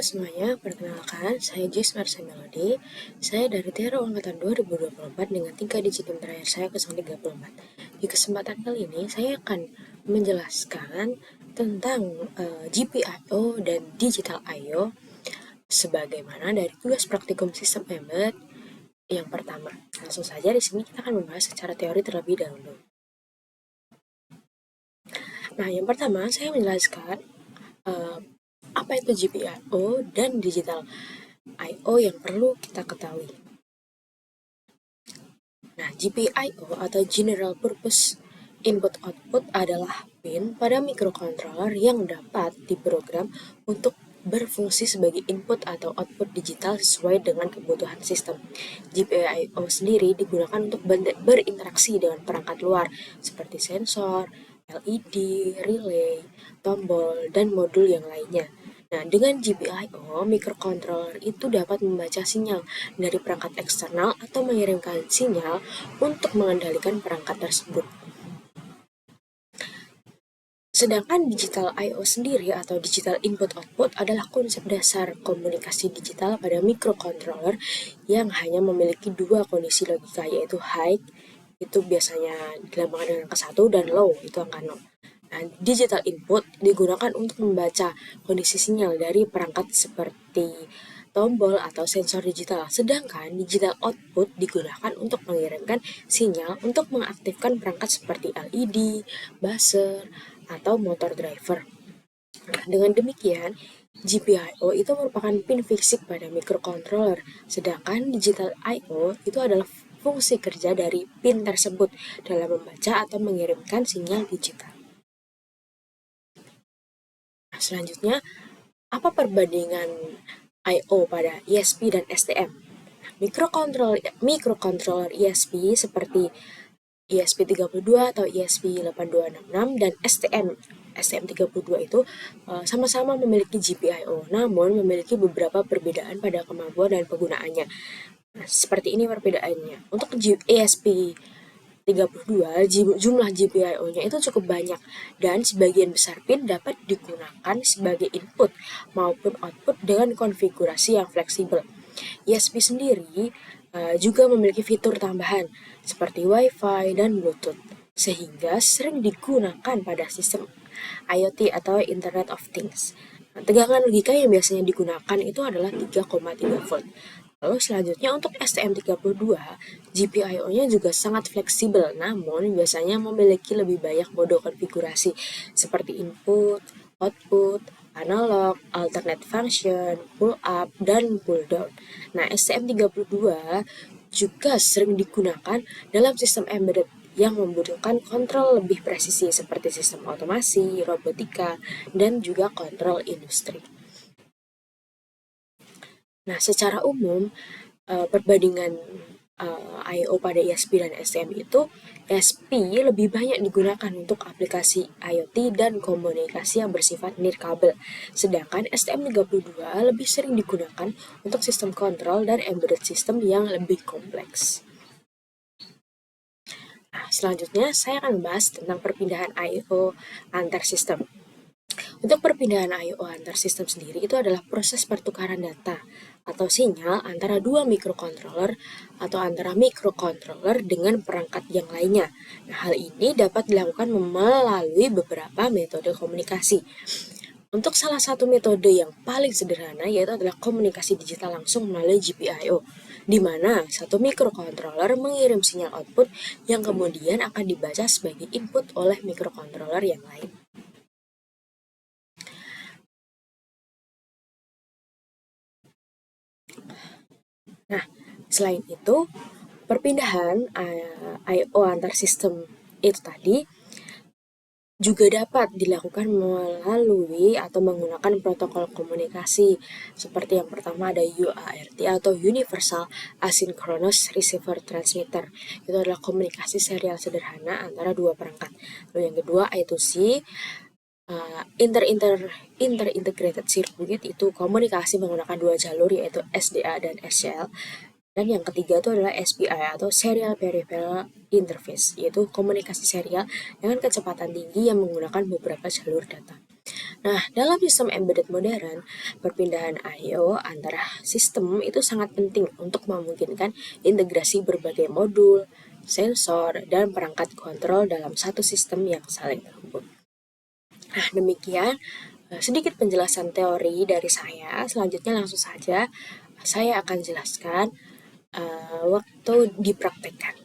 semuanya, perkenalkan, saya Jis Marsa Melody. Saya dari Tero Angkatan 2024 dengan 3 digit NIM terakhir saya ke 34. Di kesempatan kali ini, saya akan menjelaskan tentang GPIO dan Digital I/O sebagaimana dari tugas praktikum sistem embedded yang pertama. Langsung saja di sini kita akan membahas secara teori terlebih dahulu. Nah, yang pertama saya menjelaskan apa itu GPIO dan Digital I/O yang perlu kita ketahui. Nah, GPIO atau General Purpose Input Output adalah pin pada microcontroller yang dapat diprogram untuk berfungsi sebagai input atau output digital sesuai dengan kebutuhan sistem. GPIO sendiri digunakan untuk berinteraksi dengan perangkat luar seperti sensor, LED, relay, tombol, dan modul yang lainnya. Nah, dengan GPIO, microcontroller itu dapat membaca sinyal dari perangkat eksternal atau mengirimkan sinyal untuk mengendalikan perangkat tersebut. Sedangkan digital I/O sendiri atau digital input output adalah konsep dasar komunikasi digital pada microcontroller yang hanya memiliki dua kondisi logika, yaitu high, itu biasanya dilambangkan dengan angka 1, dan low, itu angka 0. Nah, digital input digunakan untuk membaca kondisi sinyal dari perangkat seperti tombol atau sensor digital, sedangkan digital output digunakan untuk mengirimkan sinyal untuk mengaktifkan perangkat seperti LED, buzzer, atau motor driver. Nah, dengan demikian, GPIO itu merupakan pin fisik pada microcontroller, sedangkan digital I/O itu adalah fungsi kerja dari pin tersebut dalam membaca atau mengirimkan sinyal digital. Nah, selanjutnya, apa perbandingan I/O pada ESP dan STM? Microcontroller ESP seperti ESP32 atau ESP8266 dan STM32 itu sama-sama memiliki GPIO, namun memiliki beberapa perbedaan pada kemampuan dan penggunaannya. Nah, seperti ini perbedaannya. Untuk ESP32, jumlah GPIO-nya itu cukup banyak, dan sebagian besar pin dapat digunakan sebagai input maupun output dengan konfigurasi yang fleksibel. ESP sendiri juga memiliki fitur tambahan seperti Wi-Fi dan Bluetooth, sehingga sering digunakan pada sistem IoT atau Internet of Things. Nah, tegangan logika yang biasanya digunakan itu adalah 3,3 volt. Lalu selanjutnya untuk STM32, GPIO-nya juga sangat fleksibel, namun biasanya memiliki lebih banyak mode konfigurasi seperti input, output, analog, alternate function, pull up, dan pull down. Nah, STM32 juga sering digunakan dalam sistem embedded yang membutuhkan kontrol lebih presisi seperti sistem otomasi, robotika, dan juga kontrol industri. Nah, secara umum, perbandingan I/O pada ESP dan STM itu, ESP lebih banyak digunakan untuk aplikasi IoT dan komunikasi yang bersifat nirkabel, sedangkan STM32 lebih sering digunakan untuk sistem kontrol dan embedded system yang lebih kompleks. Nah, selanjutnya saya akan membahas tentang perpindahan I/O antar sistem. Untuk perpindahan I/O antar sistem sendiri itu adalah proses pertukaran data atau sinyal antara dua microcontroller atau antara microcontroller dengan perangkat yang lainnya. Nah, hal ini dapat dilakukan melalui beberapa metode komunikasi. Untuk salah satu metode yang paling sederhana yaitu adalah komunikasi digital langsung melalui GPIO, di mana satu microcontroller mengirim sinyal output yang kemudian akan dibaca sebagai input oleh microcontroller yang lain. Nah, selain itu, perpindahan I/O antar sistem itu tadi juga dapat dilakukan melalui atau menggunakan protokol komunikasi seperti yang pertama ada UART atau Universal Asynchronous Receiver Transmitter. Itu adalah komunikasi serial sederhana antara dua perangkat. Lalu yang kedua I2C, Inter-Integrated Circuit, itu komunikasi menggunakan dua jalur yaitu SDA dan SCL. Dan yang ketiga itu adalah SPI atau Serial Peripheral Interface, yaitu komunikasi serial dengan kecepatan tinggi yang menggunakan beberapa jalur data. Nah, dalam sistem embedded modern, perpindahan I/O antara sistem itu sangat penting untuk memungkinkan integrasi berbagai modul, sensor, dan perangkat kontrol dalam satu sistem yang saling terhubung. Nah, demikian sedikit penjelasan teori dari saya. Selanjutnya langsung saja saya akan jelaskan waktu dipraktekkan.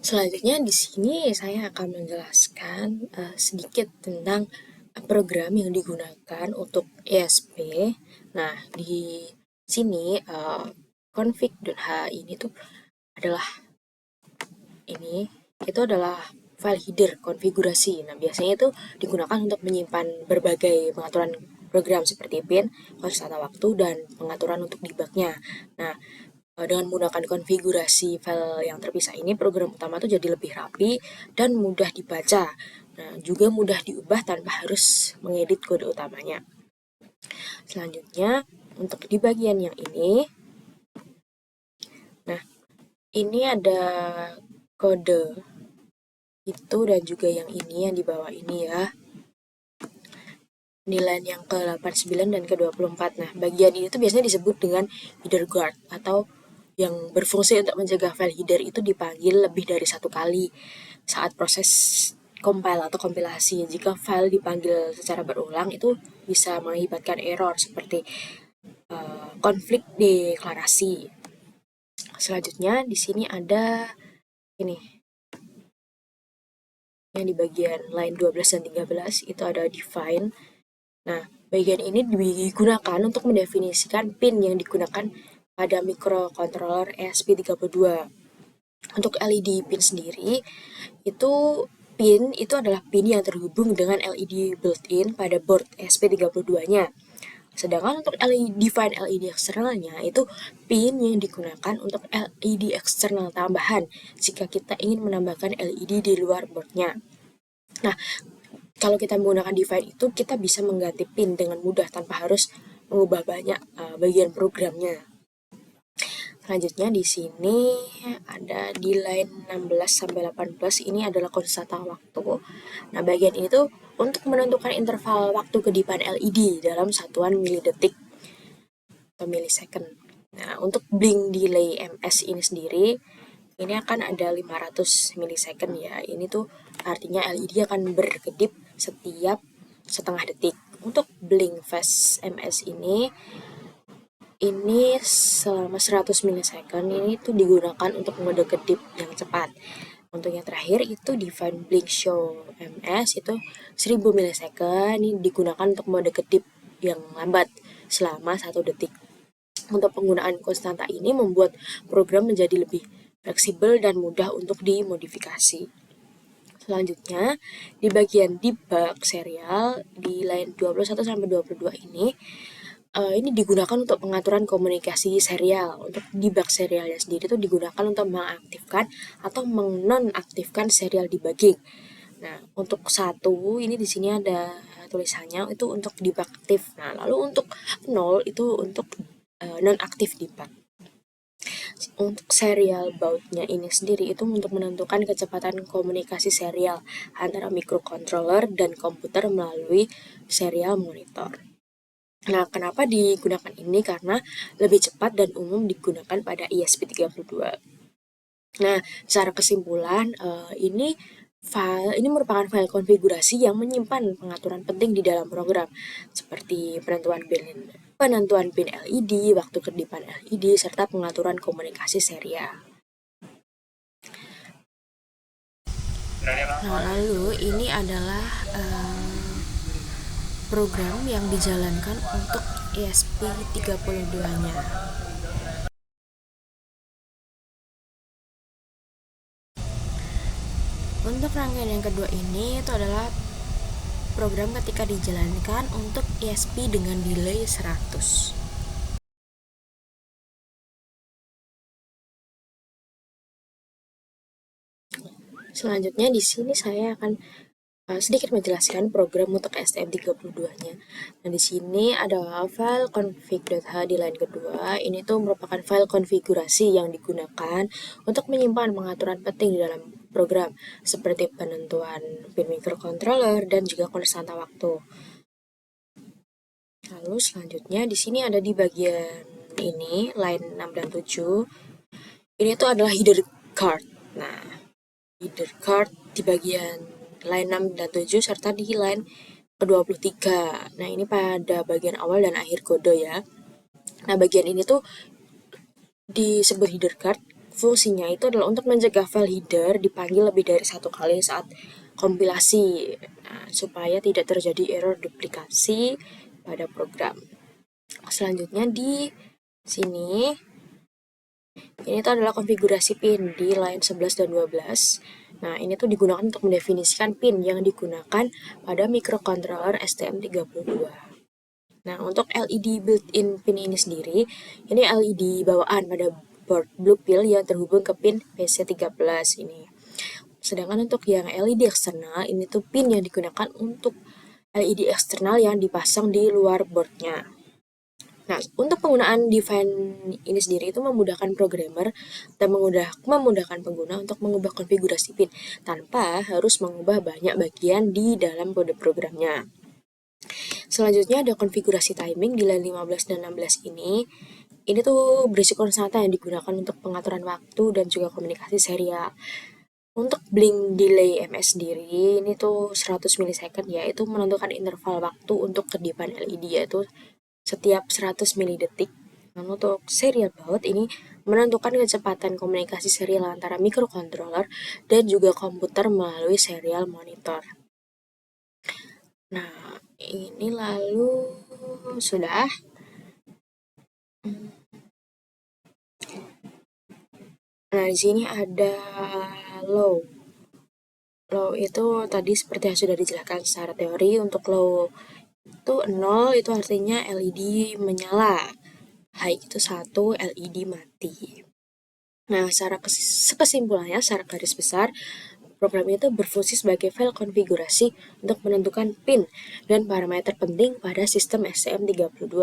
Selanjutnya di sini saya akan menjelaskan sedikit tentang program yang digunakan untuk ESP. Nah, di sini config.h ini tuh adalah itu adalah file header konfigurasi. Nah, biasanya itu digunakan untuk menyimpan berbagai pengaturan program seperti pin, konstan waktu, dan pengaturan untuk debugnya. Nah, dengan menggunakan konfigurasi file yang terpisah ini, program utama itu jadi lebih rapi dan mudah dibaca. Nah, juga mudah diubah tanpa harus mengedit kode utamanya. Selanjutnya, untuk di bagian yang ini, nah, ini ada kode itu dan juga yang ini yang di bawah ini ya. Di line yang ke-89 dan ke-24. Nah, bagian ini tuh biasanya disebut dengan header guard atau yang berfungsi untuk mencegah file header itu dipanggil lebih dari satu kali saat proses compile atau kompilasi. Jika file dipanggil secara berulang itu bisa mengakibatkan error seperti konflik deklarasi. Selanjutnya di sini ada ini yang di bagian line 12 dan 13 itu ada define. Nah, bagian ini digunakan untuk mendefinisikan pin yang digunakan pada microcontroller ESP32. Untuk LED pin sendiri, pin itu adalah pin yang terhubung dengan LED built-in pada board ESP32-nya. Sedangkan untuk define LED eksternalnya itu pin yang digunakan untuk LED eksternal tambahan jika kita ingin menambahkan LED di luar boardnya. Nah, kalau kita menggunakan define itu, kita bisa mengganti pin dengan mudah tanpa harus mengubah banyak bagian programnya. Selanjutnya di sini ada di line 16 sampai 18 ini adalah konstanta waktu. Nah, bagian ini tuh untuk menentukan interval waktu kedipan LED dalam satuan milidetik atau millisecond. Nah, untuk blink delay MS ini sendiri ini akan ada 500 millisecond ya. Ini tuh artinya LED akan berkedip setiap setengah detik. Untuk blink fast MS ini selama 100 millisecond ini tuh digunakan untuk mode kedip yang cepat. Untuk yang terakhir itu define blink show MS itu 1000 millisecond ini digunakan untuk mode kedip yang lambat selama 1 detik. Untuk penggunaan konstanta ini membuat program menjadi lebih fleksibel dan mudah untuk dimodifikasi. Selanjutnya, di bagian debug serial di line 21 sampai 22 ini digunakan untuk pengaturan komunikasi serial. Untuk debug serialnya sendiri itu digunakan untuk mengaktifkan atau menonaktifkan serial debugging. Nah, untuk satu ini di sini ada tulisannya itu untuk debug aktif. Nah, lalu untuk 0 itu untuk non-aktif debug. Untuk serial bautnya ini sendiri itu untuk menentukan kecepatan komunikasi serial antara microcontroller dan komputer melalui serial monitor. Nah, kenapa digunakan ini? Karena lebih cepat dan umum digunakan pada ESP32. Nah, secara kesimpulan, ini merupakan file konfigurasi yang menyimpan pengaturan penting di dalam program, seperti penentuan pin LED, waktu kedipan LED, serta pengaturan komunikasi serial. Nah, lalu ini adalah program yang dijalankan untuk ESP32-nya. Untuk rangkaian yang kedua ini itu adalah program ketika dijalankan untuk ESP dengan delay 100. Selanjutnya di sini saya akan sedikit menjelaskan program untuk STM32-nya. Nah, di sini ada file config.h di line kedua. Ini tuh merupakan file konfigurasi yang digunakan untuk menyimpan pengaturan penting di dalam program, seperti penentuan pin microcontroller dan juga konstanta waktu. Lalu selanjutnya di sini ada di bagian ini, line 6 dan 7. Ini tuh adalah header card. Nah, header card di bagian line 6 dan 7 serta di line ke-23. Nah, ini pada bagian awal dan akhir kode ya. Nah, bagian ini tuh disebut header card. Fungsinya itu adalah untuk mencegah file header dipanggil lebih dari satu kali saat kompilasi, supaya tidak terjadi error duplikasi pada program. Selanjutnya di sini, ini tuh adalah konfigurasi pin di line 11 dan 12. Nah, ini tuh digunakan untuk mendefinisikan pin yang digunakan pada microcontroller STM32. Nah, untuk LED built-in pin ini sendiri, ini LED bawaan pada board blue pill yang terhubung ke pin PC13 ini. Sedangkan untuk yang LED eksternal, ini tuh pin yang digunakan untuk LED eksternal yang dipasang di luar boardnya. Nah, untuk penggunaan define ini sendiri itu memudahkan programmer dan memudahkan pengguna untuk mengubah konfigurasi pin tanpa harus mengubah banyak bagian di dalam kode programnya. Selanjutnya ada konfigurasi timing di line 15 dan 16 ini. Ini tuh berisi konstanta yang digunakan untuk pengaturan waktu dan juga komunikasi serial. Untuk blink delay MS sendiri, ini tuh 100 milisecond, yaitu menentukan interval waktu untuk kedipan LED, yaitu setiap 100 milidetik. Nah, untuk serial baud ini menentukan kecepatan komunikasi serial antara microcontroller dan juga komputer melalui serial monitor. Nah, ini lalu sudah. Nah, di sini ada low. Low itu tadi seperti yang sudah dijelaskan secara teori. Untuk low itu 0, itu artinya LED menyala. High itu 1, LED mati. Nah, secara kesimpulannya, secara garis besar, program itu berfungsi sebagai file konfigurasi untuk menentukan pin dan parameter penting pada sistem STM32.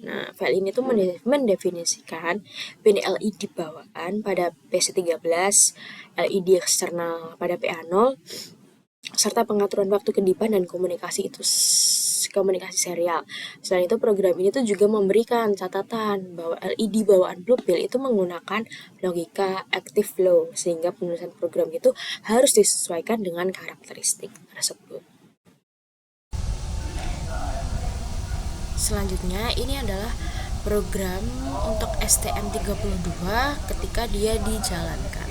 Nah, file ini tuh mendefinisikan pin LED bawaan pada PC13, LED eksternal pada PA0, serta pengaturan waktu kedipan dan komunikasi serial. Selain itu, program ini tuh juga memberikan catatan bahwa LED bawaan blue pill itu menggunakan logika active flow, sehingga penulisan program itu harus disesuaikan dengan karakteristik tersebut. Selanjutnya, ini adalah program untuk STM32 ketika dia dijalankan.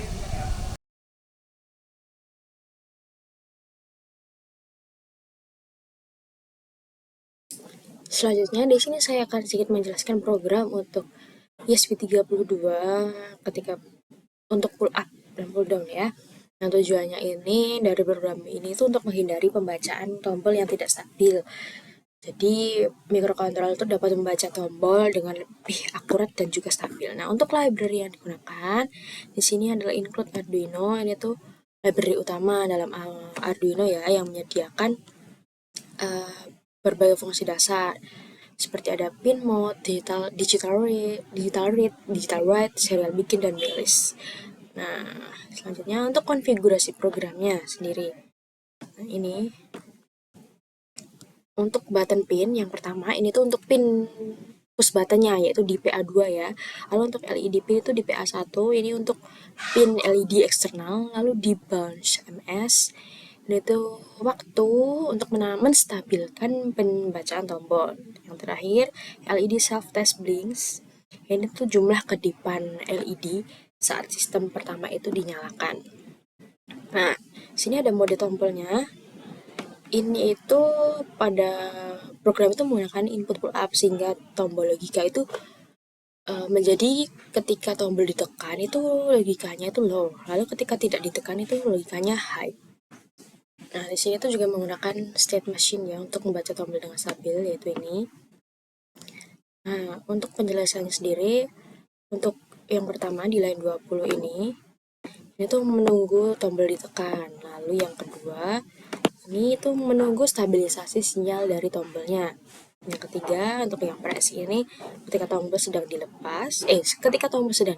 Selanjutnya, di sini saya akan sedikit menjelaskan program untuk ESP32 ketika untuk pull up dan pull down ya. Nah, tujuannya ini dari program ini itu untuk menghindari pembacaan tombol yang tidak stabil. Jadi, microcontroller itu dapat membaca tombol dengan lebih akurat dan juga stabil. Nah, untuk library yang digunakan di sini adalah include Arduino. Ini tuh library utama dalam Arduino ya, yang menyediakan berbagai fungsi dasar seperti ada pin mode, digital read, serial bikin, dan milis. Nah, selanjutnya untuk konfigurasi programnya sendiri. Nah, ini untuk button pin yang pertama, ini tuh untuk pin push buttonnya, yaitu di PA2 ya. Lalu untuk LED pin itu di PA1, ini untuk pin LED eksternal. Lalu di bounce MS, ini tuh waktu untuk menstabilkan pembacaan tombol. Yang terakhir, LED self test blinks. Ini tuh jumlah kedipan LED saat sistem pertama itu dinyalakan. Nah, sini ada mode tombolnya. Ini itu pada program itu menggunakan input pull up, sehingga tombol logika itu menjadi ketika tombol ditekan itu logikanya itu low, lalu ketika tidak ditekan itu logikanya high. Nah, di sini tuh juga menggunakan state machine ya untuk membaca tombol dengan stabil, yaitu ini. Nah, untuk penjelasannya sendiri, untuk yang pertama di line 20 ini tuh menunggu tombol ditekan. Lalu yang kedua, ini tuh menunggu stabilisasi sinyal dari tombolnya. Yang ketiga, untuk yang press ini ketika tombol sedang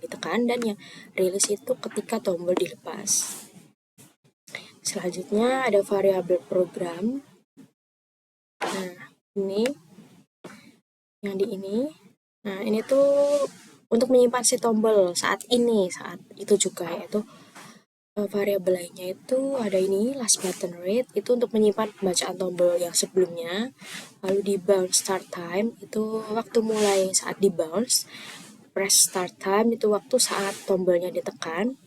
ditekan, dan yang release itu ketika tombol dilepas. Selanjutnya ada variabel program. Nah, ini yang di ini. Nah, ini tuh untuk menyimpan si tombol saat itu juga, yaitu variabel lainnya itu ada ini last button read, itu untuk menyimpan pembacaan tombol yang sebelumnya. Lalu di bounce start time itu waktu mulai saat di bounce. Press start time itu waktu saat tombolnya ditekan.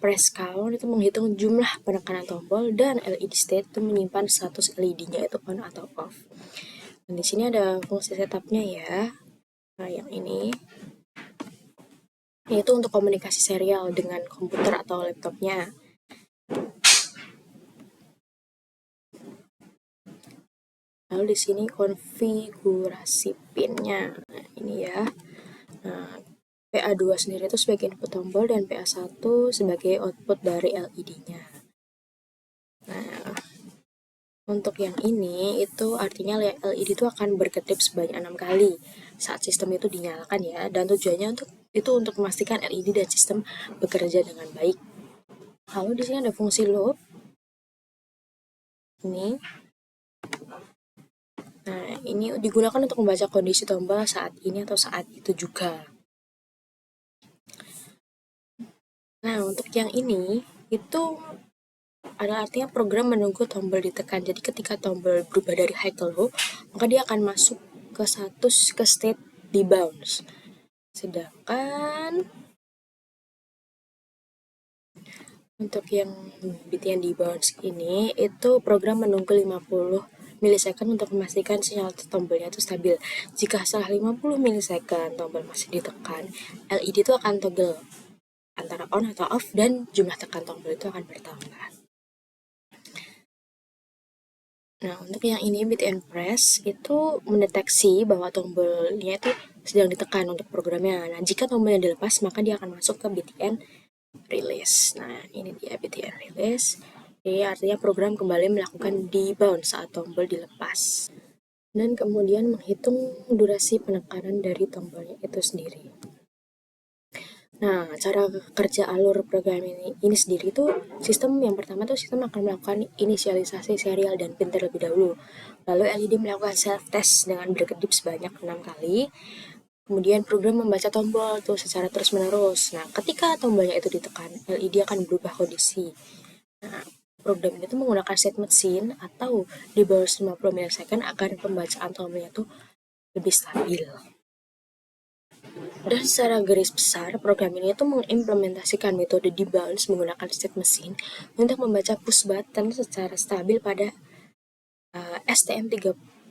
Press count itu menghitung jumlah penekanan tombol, dan LED state itu menyimpan status LED-nya itu on atau off. Dan di sini ada fungsi setupnya ya. Nah, yang ini yaitu untuk komunikasi serial dengan komputer atau laptopnya. Lalu di sini konfigurasi pinnya. Nah, ini ya. Nah, PA2 sendiri itu sebagai input tombol dan PA1 sebagai output dari LED-nya. Nah, untuk yang ini itu artinya LED itu akan berkedip sebanyak 6 kali saat sistem itu dinyalakan ya, dan tujuannya untuk memastikan LED dan sistem bekerja dengan baik. Lalu di sini ada fungsi loop. Ini. Nah, ini digunakan untuk membaca kondisi tombol saat ini atau saat itu juga. Nah, untuk yang ini itu adalah artinya program menunggu tombol ditekan. Jadi ketika tombol berubah dari high ke low, maka dia akan masuk ke state di bounce. Sedangkan untuk yang bit yang di bounce ini itu program menunggu 50 milisecond untuk memastikan sinyal tombolnya itu stabil. Jika setelah 50 milisecond tombol masih ditekan, LED itu akan toggle antara on atau off, dan jumlah tekan tombol itu akan bertambah. Nah, untuk yang ini bit and press itu mendeteksi bahwa tombolnya itu sedang ditekan untuk programnya. Nah, jika tombolnya dilepas, maka dia akan masuk ke bit and release. Nah, ini dia bit and release. Ini artinya program kembali melakukan debounce saat tombol dilepas. Dan kemudian menghitung durasi penekanan dari tombolnya itu sendiri. Nah, cara kerja alur program ini sendiri itu sistem yang pertama tuh sistem akan melakukan inisialisasi serial dan pin terlebih dahulu. Lalu LED melakukan self test dengan berkedip sebanyak 6 kali. Kemudian program membaca tombol tuh secara terus-menerus. Nah, ketika tombolnya itu ditekan, LED akan berubah kondisi. Nah, program itu menggunakan state machine atau di bawah 50 milisecond agar pembacaan tombolnya itu lebih stabil. Dan secara garis besar, program ini itu mengimplementasikan metode debounce menggunakan state machine untuk membaca push button secara stabil pada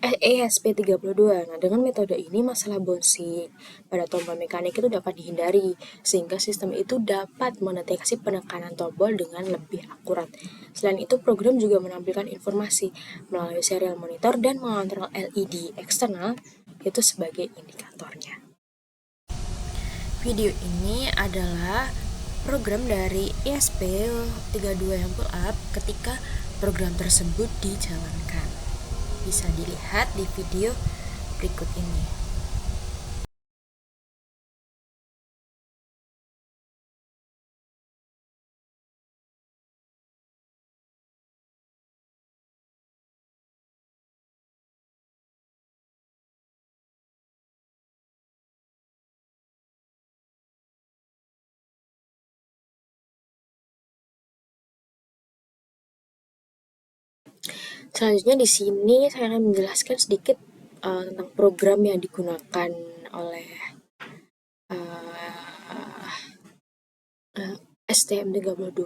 ESP32. Nah, dengan metode ini masalah bouncing pada tombol mekanik itu dapat dihindari, sehingga sistem itu dapat mendeteksi penekanan tombol dengan lebih akurat. Selain itu, program juga menampilkan informasi melalui serial monitor dan mengontrol LED eksternal itu sebagai indikatornya. Video ini adalah program dari ESP32 yang pull up ketika program tersebut dijalankan. Bisa dilihat di video berikut ini. Selanjutnya di sini saya akan menjelaskan sedikit tentang program yang digunakan oleh STM32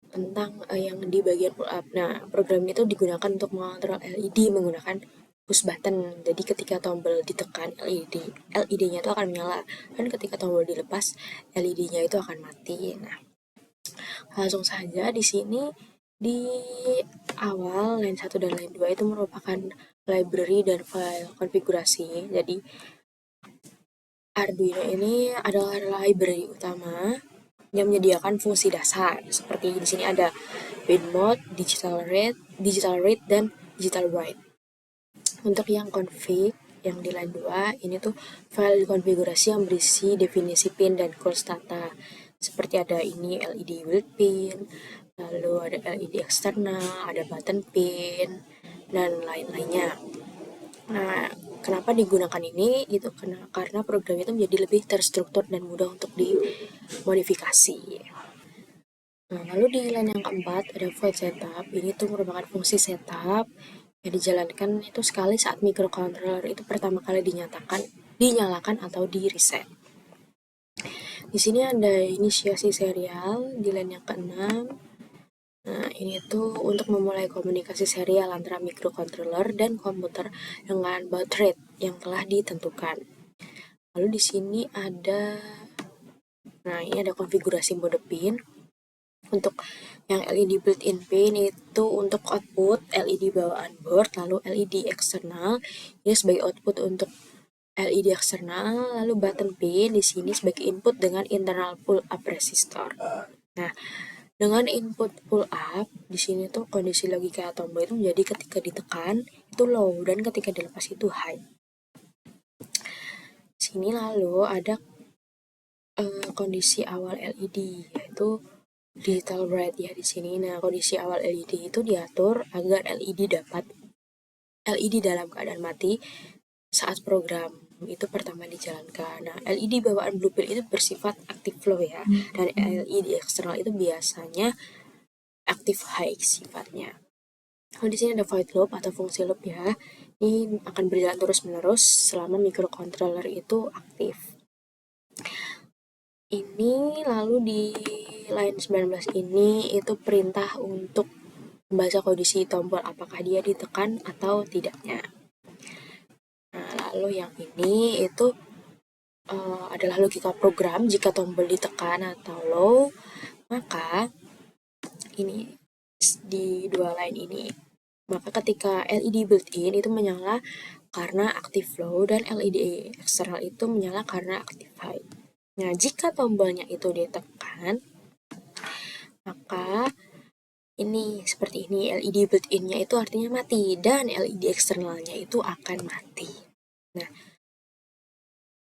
tentang yang di bagian pull up. Nah, program itu digunakan untuk mengontrol LED menggunakan push button. Jadi ketika tombol ditekan, LED-nya itu akan menyala, dan ketika tombol dilepas, LED-nya itu akan mati. Nah, langsung saja di sini di awal line 1 dan line 2 itu merupakan library dan file konfigurasi. Jadi Arduino ini adalah library utama yang menyediakan fungsi dasar. Seperti di sini ada pin mode, digital read, dan digital write. Untuk yang config yang di line 2 ini tuh file konfigurasi yang berisi definisi pin dan course data. seperti ada ini LED built-in, lalu ada LED eksternal, ada button pin, dan lain-lainnya. Nah, kenapa digunakan ini? Itu karena program itu menjadi lebih terstruktur dan mudah untuk dimodifikasi. Nah, lalu di line yang keempat ada void setup. Ini tuh merupakan fungsi setup yang dijalankan itu sekali saat microcontroller itu pertama kali dinyalakan atau di reset. Di sini ada inisiasi serial di line yang keenam. Nah, ini tuh untuk memulai komunikasi serial antara microcontroller dan komputer dengan baud rate yang telah ditentukan. Lalu di sini ini ada konfigurasi mode pin. Untuk yang LED built-in pin itu untuk output LED bawaan board, lalu LED eksternal ini sebagai output untuk LED eksternal, lalu button pin di sini sebagai input dengan internal pull up resistor. Nah, dengan input pull up di sini tuh kondisi logika tombol itu menjadi ketika ditekan itu low dan ketika dilepas itu high. Sini lalu ada kondisi awal LED yaitu digital bright ya di sini. Nah, kondisi awal LED itu diatur agar LED dalam keadaan mati saat program itu pertama dijalankan. Nah, LED bawaan blueprint itu bersifat active flow ya, dan LED eksternal itu biasanya active high sifatnya. Kalau di sini ada void loop atau fungsi loop ya, ini akan berjalan terus-menerus selama microcontroller itu aktif. Ini lalu di line 19 ini itu perintah untuk membaca kondisi tombol apakah dia ditekan atau tidaknya. Nah, lalu yang ini itu adalah logika program. Jika tombol ditekan atau low, maka ini di dua line ini, maka ketika LED built-in itu menyala karena active low dan LED eksternal itu menyala karena active high. Nah, jika tombolnya itu ditekan, maka ini seperti ini, LED built-in-nya itu artinya mati dan LED eksternalnya itu akan mati. Nah,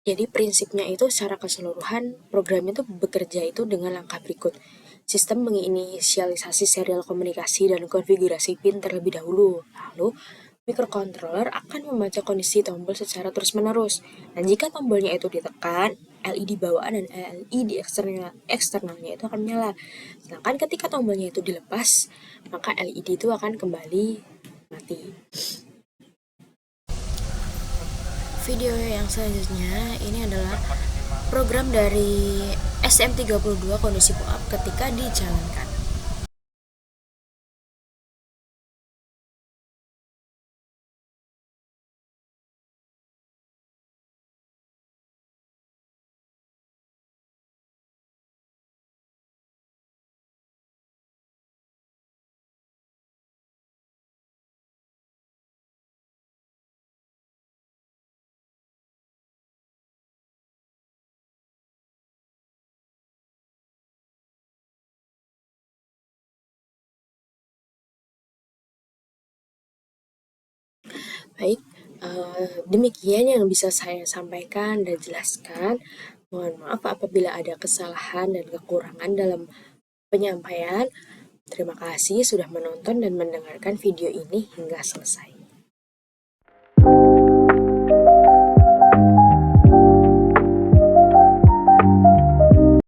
jadi prinsipnya itu secara keseluruhan programnya itu bekerja itu dengan langkah berikut. Sistem menginisialisasi serial komunikasi dan konfigurasi pin terlebih dahulu. Lalu microcontroller akan membaca kondisi tombol secara terus-menerus. Dan jika tombolnya itu ditekan, LED bawaan dan LED eksternalnya itu akan menyala. Sedangkan ketika tombolnya itu dilepas, maka LED itu akan kembali mati. Video yang selanjutnya ini adalah program dari SM32 kondisi pull-up ketika dijalankan. Baik, demikian yang bisa saya sampaikan dan jelaskan. Mohon maaf apabila ada kesalahan dan kekurangan dalam penyampaian. Terima kasih sudah menonton dan mendengarkan video ini hingga selesai.